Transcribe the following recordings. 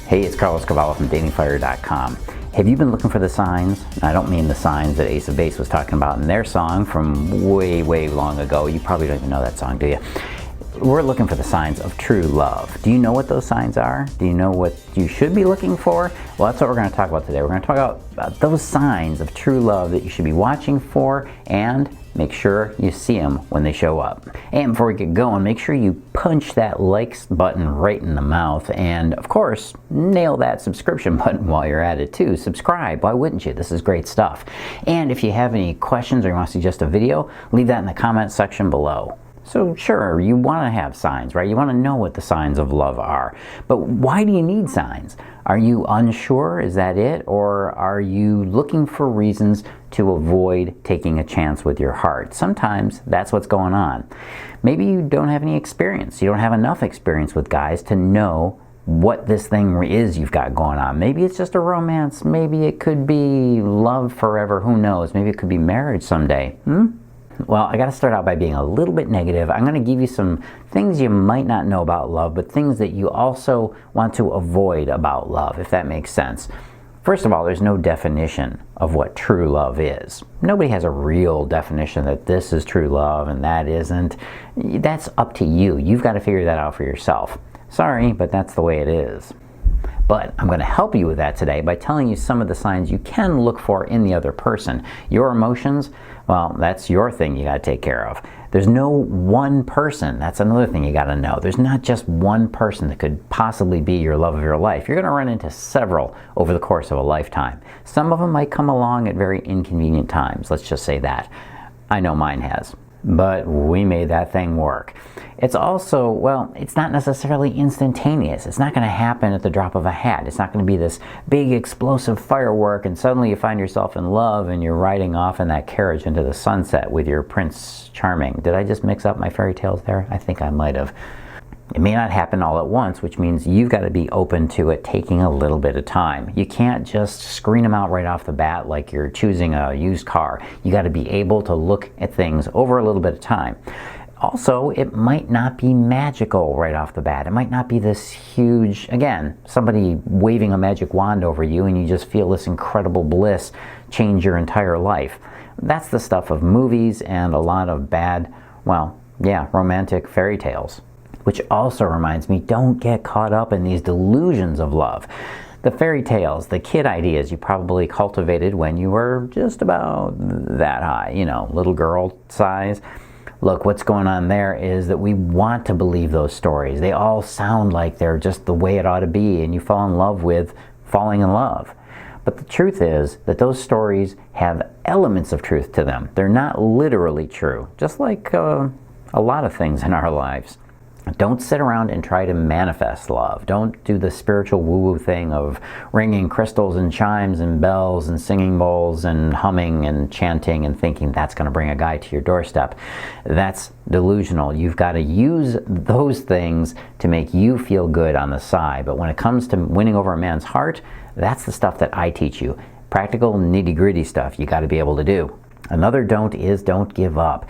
Hey, it's Cavallo from datingfire.com. Have you been looking for the signs? I don't mean the signs that Ace of Base was talking about in their song from way, way long ago. You probably don't even know that song, do you? We're looking for the signs of true love. Do you know what those signs are? Do you know what you should be looking for? Well, that's what we're going to talk about today. We're going to talk about those signs of true love that you should be watching for, and make sure you see them when they show up. And before we get going, make sure you punch that like button right in the mouth, and of course, nail that subscription button while you're at it too. Subscribe, why wouldn't you? This is great stuff. And if you have any questions or you want to suggest a video, leave that in the comment section below. So sure, you want to have signs, right? You want to know what the signs of love are. But why do you need signs? Are you unsure? Is that it? Or are you looking for reasons to avoid taking a chance with your heart? Sometimes that's what's going on. Maybe you don't have any experience. You don't have enough experience with guys to know what this thing is you've got going on. Maybe it's just a romance. Maybe it could be love forever. Who knows? Maybe it could be marriage someday. Well, I got to start out by being a little bit negative. I'm going to give you some things you might not know about love, but things that you also want to avoid about love, if that makes sense. First of all, there's no definition of what true love is. Nobody has a real definition that this is true love and that isn't. That's up to you. You've got to figure that out for yourself. Sorry, but that's the way it is. But I'm going to help you with that today by telling you some of the signs you can look for in the other person. Your emotions, well, that's your thing you got to take care of. There's no one person. That's another thing you got to know. There's not just one person that could possibly be your love of your life. You're going to run into several over the course of a lifetime. Some of them might come along at very inconvenient times. Let's just say that. I know mine has. But we made that thing work. It's also, well, it's not necessarily instantaneous. It's not going to happen at the drop of a hat. It's not going to be this big explosive firework and suddenly you find yourself in love and you're riding off in that carriage into the sunset with your Prince Charming. Did I just mix up my fairy tales there? I think I might have. It may not happen all at once, which means you've got to be open to it taking a little bit of time. You can't just screen them out right off the bat like you're choosing a used car. You got to be able to look at things over a little bit of time. Also, it might not be magical right off the bat. It might not be this huge, again, somebody waving a magic wand over you and you just feel this incredible bliss change your entire life. That's the stuff of movies and a lot of bad, well, yeah, romantic fairy tales. Which also reminds me, don't get caught up in these delusions of love. The fairy tales, the kid ideas you probably cultivated when you were just about that high, you know, little girl size. Look, what's going on there is that we want to believe those stories. They all sound like they're just the way it ought to be, and you fall in love with falling in love. But the truth is that those stories have elements of truth to them. They're not literally true, just like a lot of things in our lives. Don't sit around and try to manifest love. Don't do the spiritual woo-woo thing of ringing crystals and chimes and bells and singing bowls and humming and chanting and thinking that's going to bring a guy to your doorstep. That's delusional. You've got to use those things to make you feel good on the side. But when it comes to winning over a man's heart, that's the stuff that I teach you. Practical, nitty-gritty stuff you got to be able to do. Another don't is don't give up.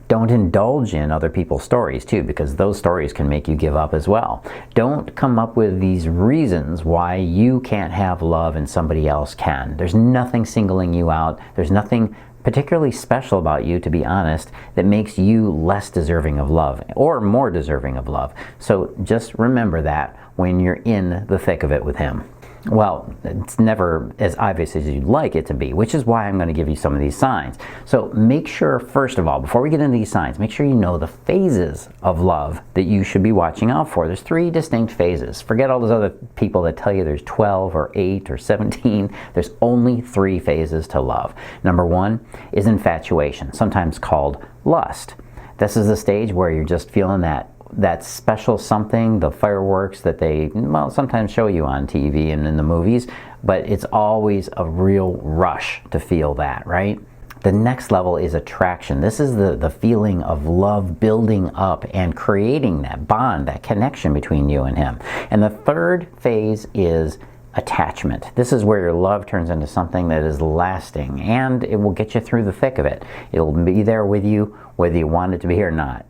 Don't indulge in other people's stories too, because those stories can make you give up as well. Don't come up with these reasons why you can't have love and somebody else can. There's nothing singling you out. There's nothing particularly special about you, to be honest, that makes you less deserving of love or more deserving of love. So just remember that when you're in the thick of it with him. Well, it's never as obvious as you'd like it to be, which is why I'm going to give you some of these signs. So make sure, first of all, before we get into these signs, make sure you know the phases of love that you should be watching out for. There's 3 distinct phases. Forget all those other people that tell you there's 12 or 8 or 17. There's only 3 phases to love. Number 1 is infatuation, sometimes called lust. This is the stage where you're just feeling that special something, the fireworks that they, well, sometimes show you on TV and in the movies, but it's always a real rush to feel that, right? The next level is attraction. This is the feeling of love building up and creating that bond, that connection between you and him. And the third phase is attachment. This is where your love turns into something that is lasting, and it will get you through the thick of it. It'll be there with you whether you want it to be or not.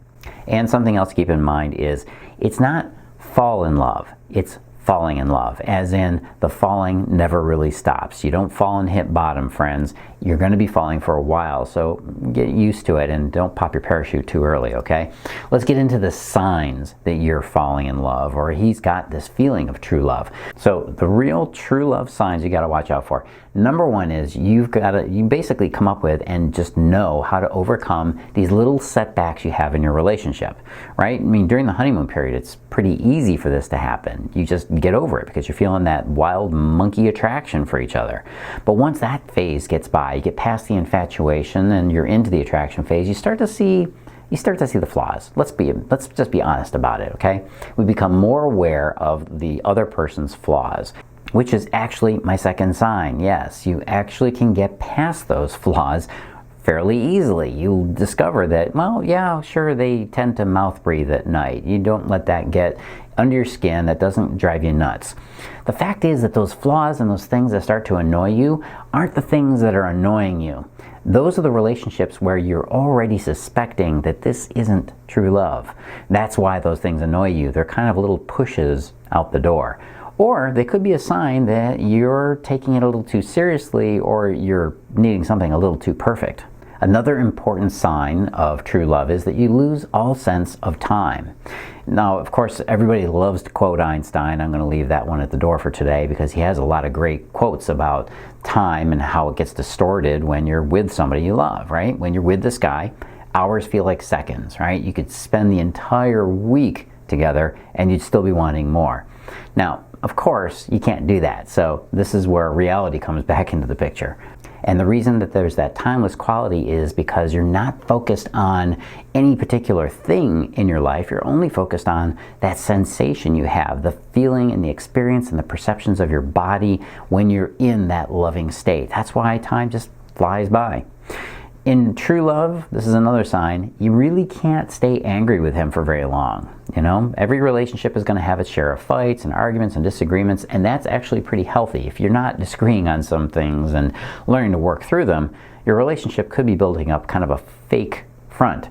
And something else to keep in mind is it's not fall in love, it's falling in love, as in the falling never really stops. You don't fall and hit bottom, friends. You're going to be falling for a while, so get used to it and don't pop your parachute too early, okay? Let's get into the signs that you're falling in love, or he's got this feeling of true love. So the real true love signs you got to watch out for. Number one is you basically come up with and just know how to overcome these little setbacks you have in your relationship, right? I mean, during the honeymoon period, it's pretty easy for this to happen. You just get over it because you're feeling that wild monkey attraction for each other. But once that phase gets by, you get past the infatuation and you're into the attraction phase, you start to see the flaws. Let's just be honest about it, okay? We become more aware of the other person's flaws, which is actually my second sign. Yes, you actually can get past those flaws fairly easily. You'll discover that, well, yeah, sure, they tend to mouth breathe at night. You don't let that get under your skin. That doesn't drive you nuts. The fact is that those flaws and those things that start to annoy you aren't the things that are annoying you. Those are the relationships where you're already suspecting that this isn't true love. That's why those things annoy you. They're kind of little pushes out the door. Or they could be a sign that you're taking it a little too seriously, or you're needing something a little too perfect. Another important sign of true love is that you lose all sense of time. Now, of course, everybody loves to quote Einstein. I'm going to leave that one at the door for today because he has a lot of great quotes about time and how it gets distorted when you're with somebody you love, right? When you're with this guy, hours feel like seconds, right? You could spend the entire week together and you'd still be wanting more. Now, of course, you can't do that. So this is where reality comes back into the picture. And the reason that there's that timeless quality is because you're not focused on any particular thing in your life. You're only focused on that sensation you have, the feeling and the experience and the perceptions of your body when you're in that loving state. That's why time just flies by. In true love, this is another sign, you really can't stay angry with him for very long. You know, every relationship is going to have its share of fights and arguments and disagreements, and that's actually pretty healthy. If you're not disagreeing on some things and learning to work through them, your relationship could be building up kind of a fake front.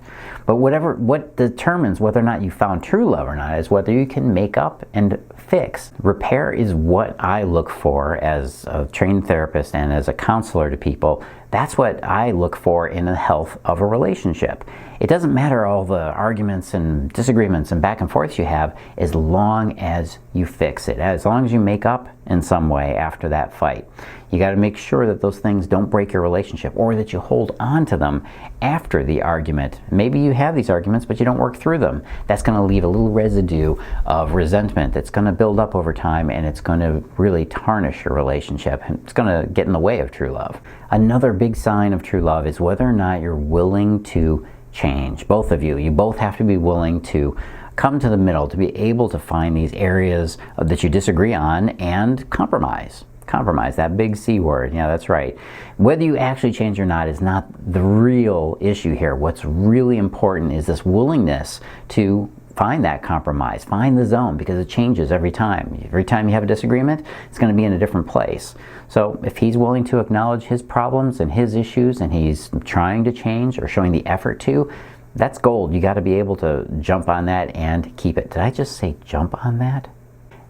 But what determines whether or not you found true love or not is whether you can make up and fix. Repair is what I look for as a trained therapist and as a counselor to people. That's what I look for in the health of a relationship. It doesn't matter all the arguments and disagreements and back and forths you have, as long as you fix it, as long as you make up in some way after that fight. You got to make sure that those things don't break your relationship, or that you hold on to them after the argument. Maybe you have these arguments, but you don't work through them. That's going to leave a little residue of resentment that's going to build up over time, and it's going to really tarnish your relationship. It's going to get in the way of true love. Another big sign of true love is whether or not you're willing to change. Both of you. You both have to be willing to come to the middle, to be able to find these areas that you disagree on and compromise. Compromise, that big C word. Yeah, that's right. Whether you actually change or not is not the real issue here. What's really important is this willingness to find that compromise, find the zone, because it changes every time. Every time you have a disagreement, it's going to be in a different place. So if he's willing to acknowledge his problems and his issues, and he's trying to change or showing the effort to, that's gold. You got to be able to jump on that and keep it. Did I just say jump on that?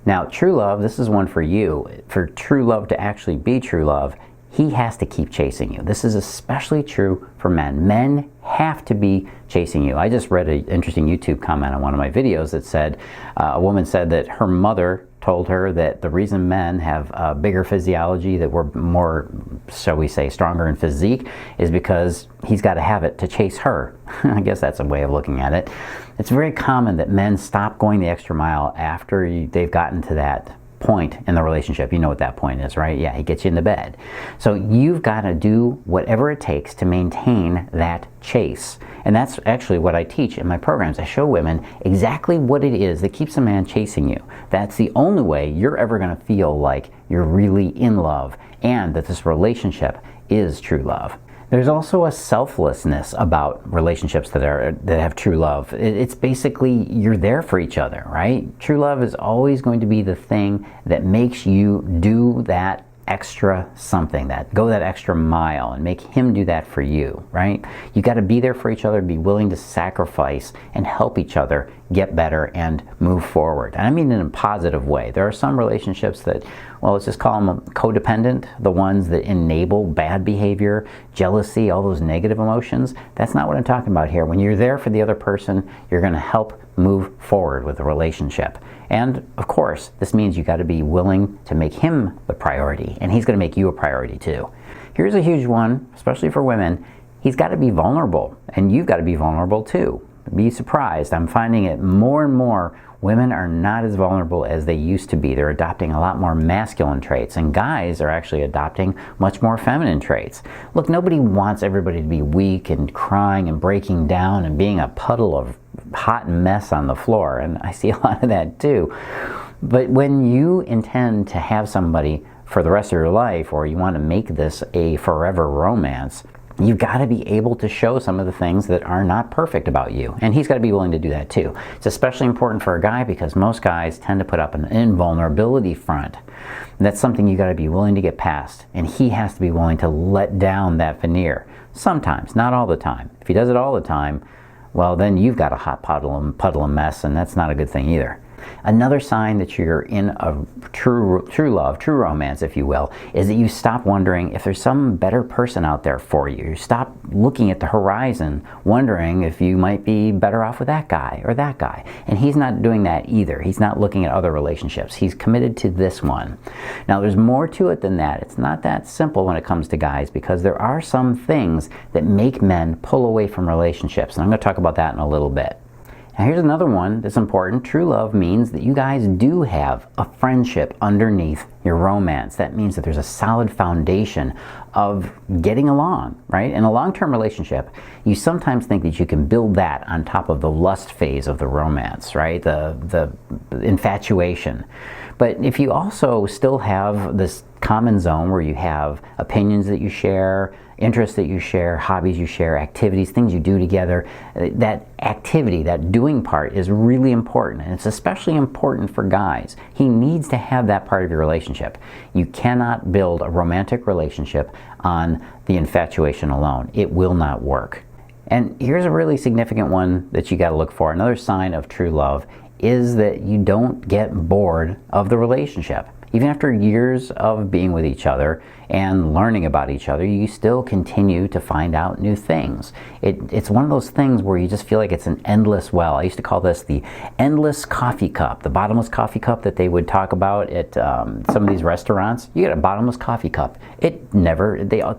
Now, true love, this is one for you. For true love to actually be true love, he has to keep chasing you. This is especially true for men. Men have to be chasing you. I just read an interesting YouTube comment on one of my videos that said, a woman said that her mother told her that the reason men have a bigger physiology, that we're more, shall we say, stronger in physique, is because he's got to have it to chase her. I guess that's a way of looking at it. It's very common that men stop going the extra mile after they've gotten to that point in the relationship. You know what that point is, right? Yeah, he gets you into bed. So you've got to do whatever it takes to maintain that chase. And that's actually what I teach in my programs. I show women exactly what it is that keeps a man chasing you. That's the only way you're ever going to feel like you're really in love and that this relationship is true love. There's also a selflessness about relationships that have true love. It's basically you're there for each other, right? True love is always going to be the thing that makes you do that extra something, go that extra mile and make him do that for you, right? You got to be there for each other, be willing to sacrifice and help each other get better and move forward. And I mean in a positive way. There are some relationships that, well, let's just call them codependent, the ones that enable bad behavior, jealousy, all those negative emotions. That's not what I'm talking about here. When you're there for the other person, you're going to help move forward with the relationship. And of course, this means you got to be willing to make him the priority, and he's going to make you a priority too. Here's a huge one, especially for women. He's got to be vulnerable, and you've got to be vulnerable too. Be surprised. I'm finding it more and more. Women are not as vulnerable as they used to be. They're adopting a lot more masculine traits, and guys are actually adopting much more feminine traits. Look, nobody wants everybody to be weak and crying and breaking down and being a puddle of hot mess on the floor, and I see a lot of that too. But when you intend to have somebody for the rest of your life, or you want to make this a forever romance, you've got to be able to show some of the things that are not perfect about you. And he's got to be willing to do that too. It's especially important for a guy because most guys tend to put up an invulnerability front. And that's something you got to be willing to get past. And he has to be willing to let down that veneer. Sometimes, not all the time. If he does it all the time, well, then you've got a hot puddle of mess, and that's not a good thing either. Another sign that you're in a true love, true romance, if you will, is that you stop wondering if there's some better person out there for you. You stop looking at the horizon, wondering if you might be better off with that guy or that guy. And he's not doing that either. He's not looking at other relationships. He's committed to this one. Now, there's more to it than that. It's not that simple when it comes to guys, because there are some things that make men pull away from relationships. And I'm going to talk about that in a little bit. Now here's another one that's important. True love means that you guys do have a friendship underneath your romance. That means that there's a solid foundation of getting along, right? In a long-term relationship, you sometimes think that you can build that on top of the lust phase of the romance, right? The infatuation. But if you also still have this common zone where you have opinions that you share, interests that you share, hobbies you share, activities, things you do together, that activity, that doing part is really important. And it's especially important for guys. He needs to have that part of your relationship. You cannot build a romantic relationship on the infatuation alone. It will not work. And here's a really significant one that you got to look for. Another sign of true love is that you don't get bored of the relationship. Even after years of being with each other and learning about each other, you still continue to find out new things. It's one of those things where you just feel like it's an endless well. I used to call this the endless coffee cup, the bottomless coffee cup that they would talk about at some of these restaurants. You get a bottomless coffee cup. They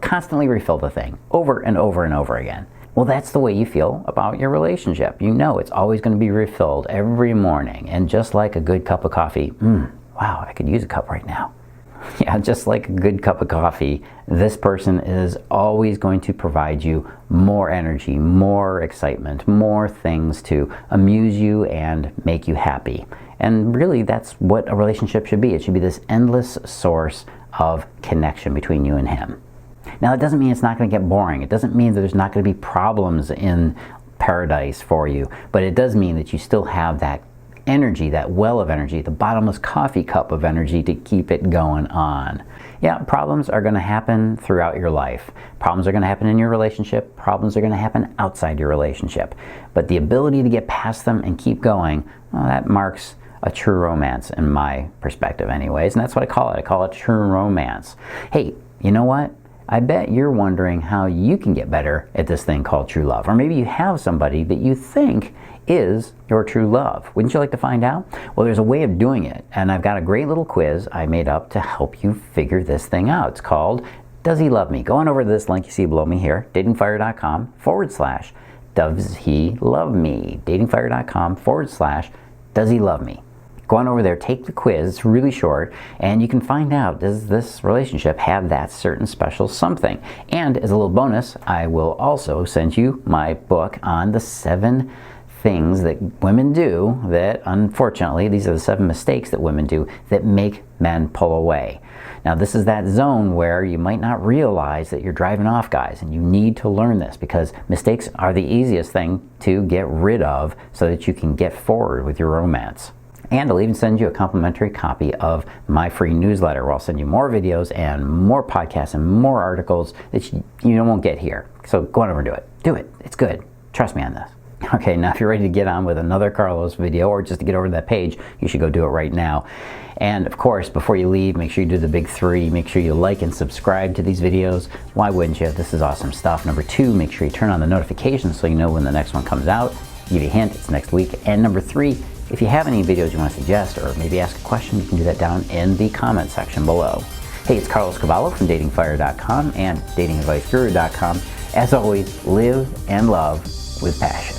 constantly refill the thing over and over and over again. Well, that's the way you feel about your relationship. You know it's always going to be refilled every morning. And just like a good cup of coffee, wow, I could use a cup right now. Yeah, just like a good cup of coffee, this person is always going to provide you more energy, more excitement, more things to amuse you and make you happy. And really, that's what a relationship should be. It should be this endless source of connection between you and him. Now, it doesn't mean it's not going to get boring. It doesn't mean that there's not going to be problems in paradise for you. But it does mean that you still have that energy, that well of energy, the bottomless coffee cup of energy to keep it going on. Yeah, problems are going to happen throughout your life. Problems are going to happen in your relationship. Problems are going to happen outside your relationship. But the ability to get past them and keep going, well, that marks a true romance in my perspective anyways. And that's what I call it. I call it true romance. Hey, you know what? I bet you're wondering how you can get better at this thing called true love. Or maybe you have somebody that you think is your true love. Wouldn't you like to find out? Well, there's a way of doing it, and I've got a great little quiz I made up to help you figure this thing out. It's called Does He Love Me? Go on over to this link you see below me here, datingfire.com/Does He Love Me? datingfire.com/Does He Love Me? Go on over there, take the quiz, it's really short, and you can find out, does this relationship have that certain special something? And as a little bonus, I will also send you my book on the 7 things that women do that, unfortunately, these are the 7 mistakes that women do that make men pull away. Now, this is that zone where you might not realize that you're driving off guys, and you need to learn this because mistakes are the easiest thing to get rid of so that you can get forward with your romance. And I'll even send you a complimentary copy of my free newsletter where I'll send you more videos and more podcasts and more articles that you won't get here. So go on over and do it. Do it. It's good. Trust me on this. Okay, now if you're ready to get on with another Carlos video or just to get over to that page, you should go do it right now. And of course, before you leave, make sure you do the big 3. Make sure you like and subscribe to these videos. Why wouldn't you? This is awesome stuff. Number 2, make sure you turn on the notifications so you know when the next one comes out. Give you a hint, it's next week. And number 3, if you have any videos you want to suggest or maybe ask a question, you can do that down in the comment section below. Hey, it's Carlos Cavallo from datingfire.com and datingadviceguru.com. As always, live and love with passion.